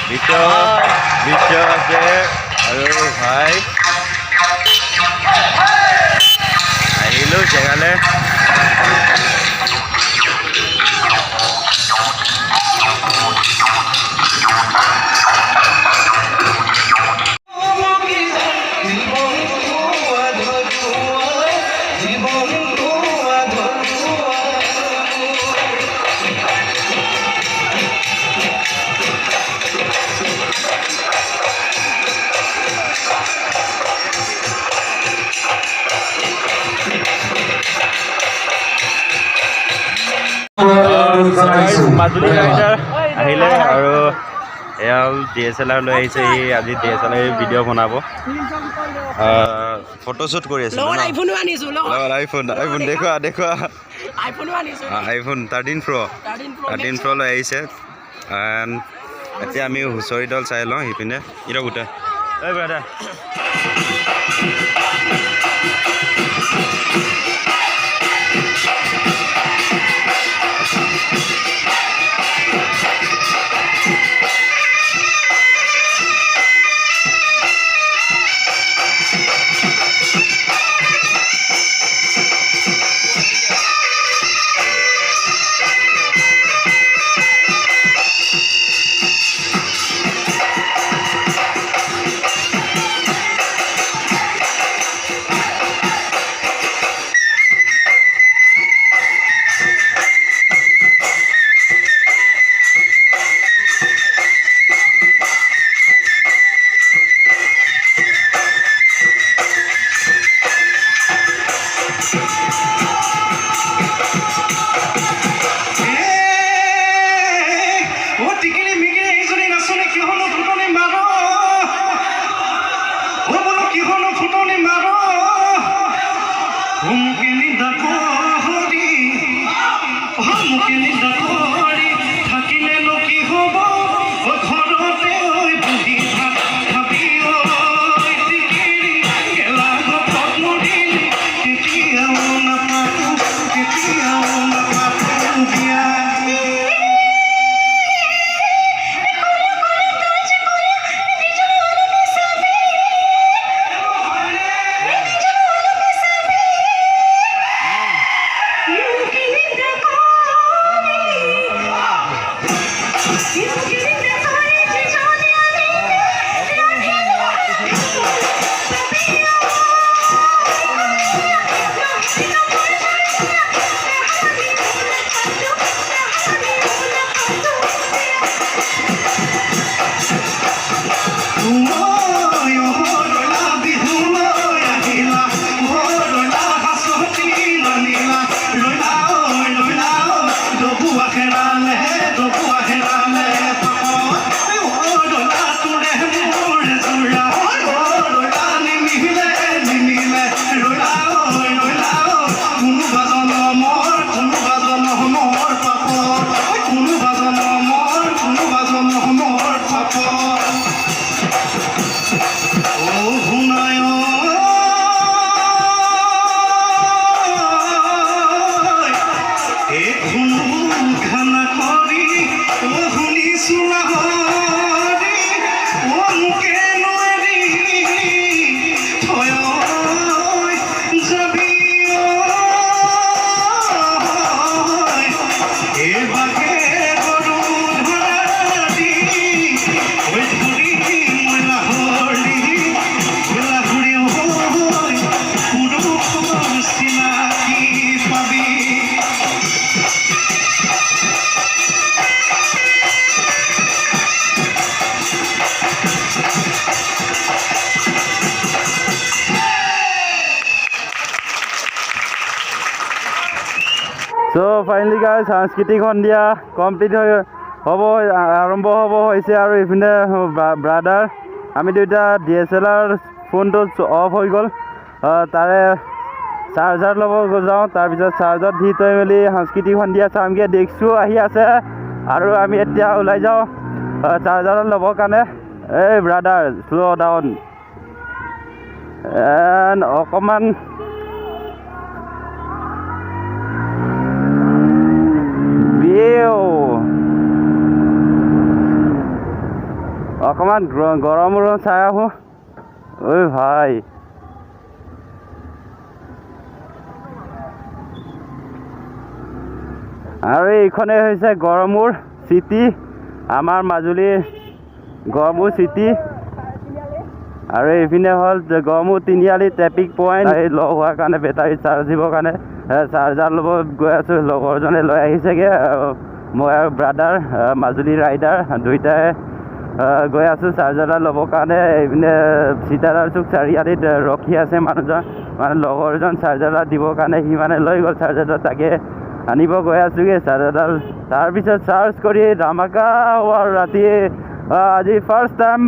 বিশ্ব আছে আৰু ভাই আহিলোঁ জেগালৈ মাজুলী ৰাইডাৰ আহিলে আৰু এয়া DSLR লৈ আহিছে সি আজি DSLR ভিডিঅ' বনাব ফটোশ্বুট কৰি আছে আইফোন দেখুৱা আইফোন 13 Pro লৈ আহিছে এতিয়া আমি হুঁচৰি দল চাই লওঁ সিপিনে ইৰ গোটা এই ব্ৰাদাৰ So finally guys, সাংস্কৃতিক সন্ধিয়া কমপ্লিট হ'ব আৰম্ভ হ'ব হৈছে আৰু ইপিনে ব্ৰাদাৰ আমি দুইটা DSLR ফোনটো অফ হৈ গ'ল তাৰে চাৰ্জাৰ ল'ব যাওঁ তাৰপিছত চাৰ্জাৰ দি থৈ মেলি সাংস্কৃতিক সন্ধিয়া চামগে দেখছো আহি আছে আৰু আমি এতিয়া ওলাই যাওঁ চাৰ্জাৰ ল'বৰ কাৰণে এই ব্ৰাদাৰ শ্ল' ডাউন এণ্ড অকণমান অকণমান গৰম চাই আহোঁ ঐ ভাই আৰু এইখনেই হৈছে গড়মূৰ চিটি আমাৰ মাজুলীৰ গড়মূৰ চিটি আৰু এইপিনে হ'ল গড়মূৰ তিনিআলি ট্ৰেফিক পইণ্ট লগ হোৱাৰ কাৰণে বেটাৰী চাৰ্জ দিবৰ কাৰণে চাৰ্জাৰ ল'ব গৈ আছোঁ লগৰজনে লৈ আহিছেগৈ মই আৰু ব্ৰাদাৰ মাজুলী ৰাইডাৰ দুইটাই গৈ আছোঁ চাৰ্জাৰডাল ল'বৰ কাৰণে এইপিনে সীতাৰাম চুক চাৰিআলিত ৰখি আছে মানুহজন মানে লগৰজন চাৰ্জাৰডাল দিবৰ কাৰণে সি মানে লৈ গ'ল চাৰ্জাৰডাল তাকে আনিব গৈ আছোঁগৈ চাৰ্জাৰডাল তাৰপিছত চাৰ্জ কৰি ধামাকা হোৱাৰ ৰাতি আজি ফাৰ্ষ্ট টাইম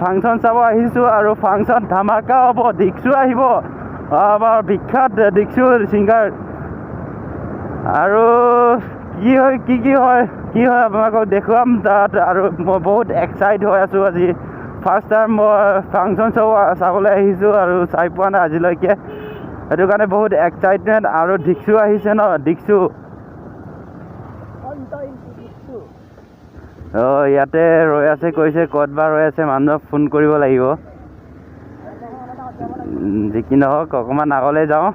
ফাংচন চাব আহিছোঁ আৰু ফাংচন ধামাকা হ'ব দীক্ষু আহিব আমাৰ বিখ্যাত দীক্ষু ছিংগাৰ আৰু কি হয় আপোনালোকক দেখুৱাম তাত আৰু মই বহুত এক্সাইট হৈ আছোঁ আজি ফাৰ্ষ্ট টাইম মই ফাংচন চাবলৈ আহিছোঁ আৰু চাই পোৱা নাই আজিলৈকে সেইটো কাৰণে বহুত এক্সাইটমেণ্ট আৰু দীক্ষু আহিছে ন দীক্ষু ইয়াতে ৰৈ আছে কৈছে ক'ত বা ৰৈ আছে মানুহক ফোন কৰিব লাগিব যি কি নহওক অকণমান আগলৈ যাওঁ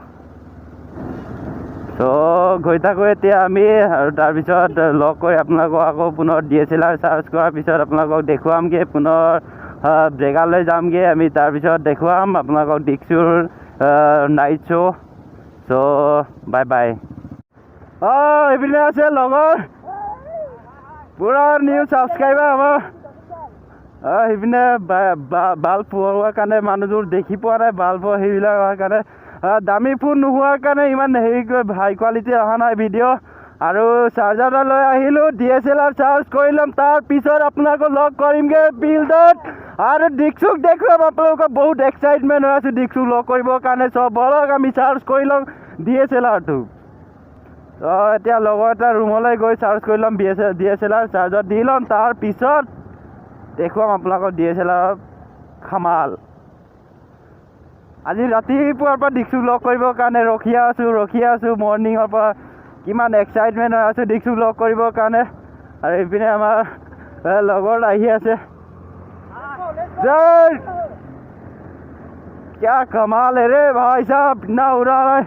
চ' গৈ থাকোঁ এতিয়া আমি আৰু তাৰপিছত লগ কৰি আপোনালোকক আকৌ পুনৰ DSLR চাৰ্জ কৰাৰ পিছত আপোনালোকক দেখুৱামগৈ পুনৰ জেগালৈ যামগৈ আমি তাৰপিছত দেখুৱাম আপোনালোকক দীক্ষুৰ নাইট শ্ব' চ' বাই বাই এইপিনে আছে লগৰ পুৰা নিউ ছাবস্ক্ৰাইবাৰ আমাৰ সেইপিনে বাল্ব হোৱাৰ কাৰণে মানুহবোৰ দেখি পোৱা নাই বাল্ব সেইবিলাক হোৱাৰ কাৰণে দামী ফোন নোহোৱাৰ কাৰণে ইমান হেৰি হাই কোৱালিটি অহা নাই ভিডিঅ' আৰু চাৰ্জাৰডাল লৈ আহিলোঁ DSLR চাৰ্জ কৰি ল'ম তাৰপিছত আপোনালোকক লগ কৰিমগৈ ফিল্ডত আৰু দীক্ষুক দেখুৱাম আপোনালোকক বহুত এক্সাইটমেণ্ট হৈ আছোঁ দীক্ষুক লগ কৰিবৰ কাৰণে চব বলক আমি চাৰ্জ কৰি ল'ম DSLRটো এতিয়া লগৰ এটা ৰুমলৈ গৈ চাৰ্জ কৰি ল'ম DSLR চাৰ্জত দি ল'ম তাৰপিছত দেখুৱাম আপোনালোকক DSLR খামাল আজি ৰাতিপুৱাৰ পৰা দীক্ষুক লগ কৰিবৰ কাৰণে ৰখি আছোঁ মৰ্ণিঙৰ পৰা কিমান এক্সাইটমেণ্ট হৈ আছোঁ দীক্ষুক লগ কৰিবৰ কাৰণে আৰু এইপিনে আমাৰ লগৰ আহি আছে क्या कमाल है रे भाई साहब ना उड़ा रहा है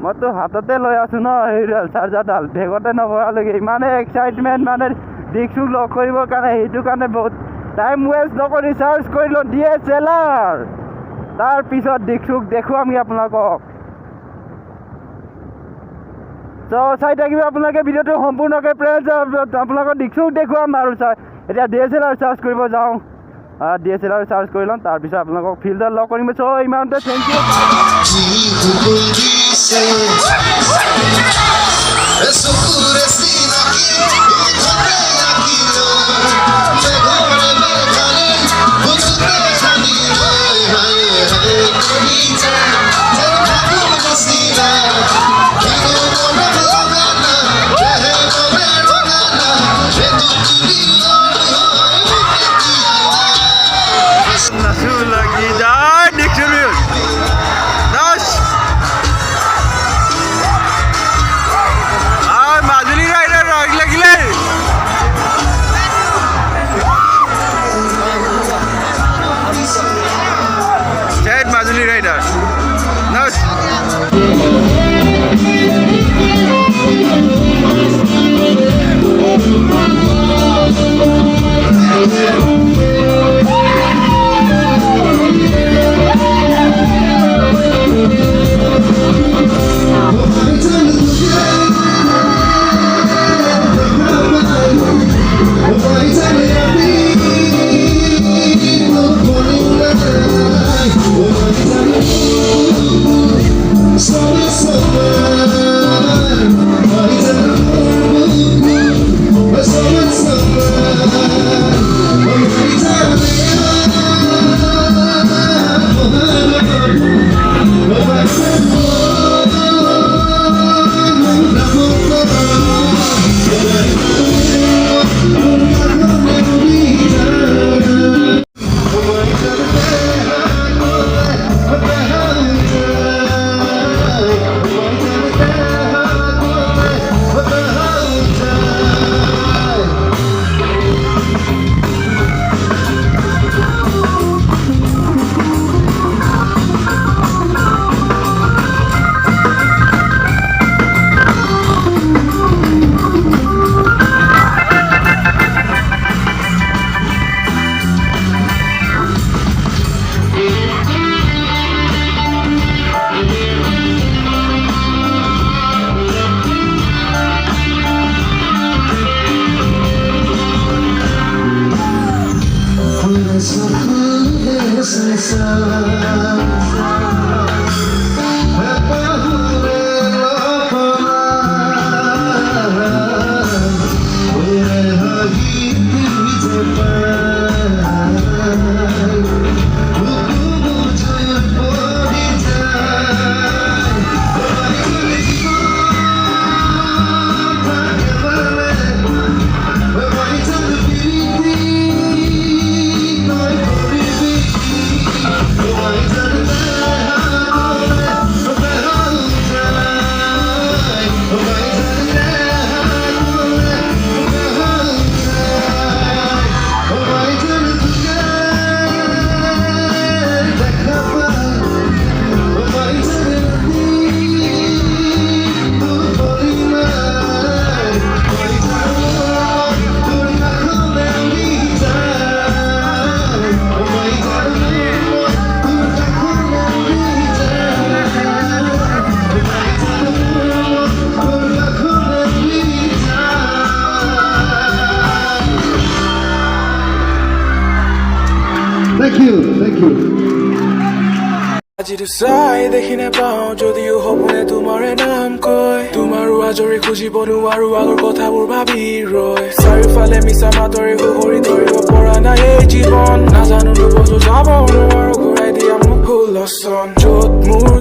मैं तो हाथते লৈ আছোঁ ন সেইডাল চাৰ্জাৰডাল বেগতে নভৰালৈকে ইমানে এক্সাইটমেণ্ট মানে দীক্ষুক লগ কৰিবৰ কাৰণে সেইটো কাৰণে বহুত টাইম ৱেষ্ট নকৰি চাৰ্জ কৰিলোঁ DSLR তাৰপিছত দীক্ষুক দেখুৱামগৈ আপোনালোকক চাই থাকিব আপোনালোকে ভিডিঅ'টো সম্পূৰ্ণকৈ ফ্ৰেণ্ডছ আপোনালোকক দীক্ষুক দেখুৱাম আৰু এতিয়া DSLR চাৰ্জ কৰিব যাওঁ DSLR চাৰ্জ কৰি ল'ম তাৰপিছত আপোনালোকক ফিল্ডত লগ কৰিম চ' ইমানতে থেংক ইউ মাজুলী ৰাইডাৰ লাগিলে you, thank you. আজিতো চাই দেখি নেপাওঁ যদিও সপোনে তোমাৰে নাম কয় তোমাৰো আজৰি খুজিব নোৱাৰো আগৰ কথাবোৰ ভাবি ৰয় চাৰিওফালে মিছা মাতৰে সুহৰি ধৰিব পৰা নাই এই জীৱন নাজানো নুবুজো যাব নোৱাৰো ঘূৰাই দিয়া মোক ভুল লচন য'ত মোৰ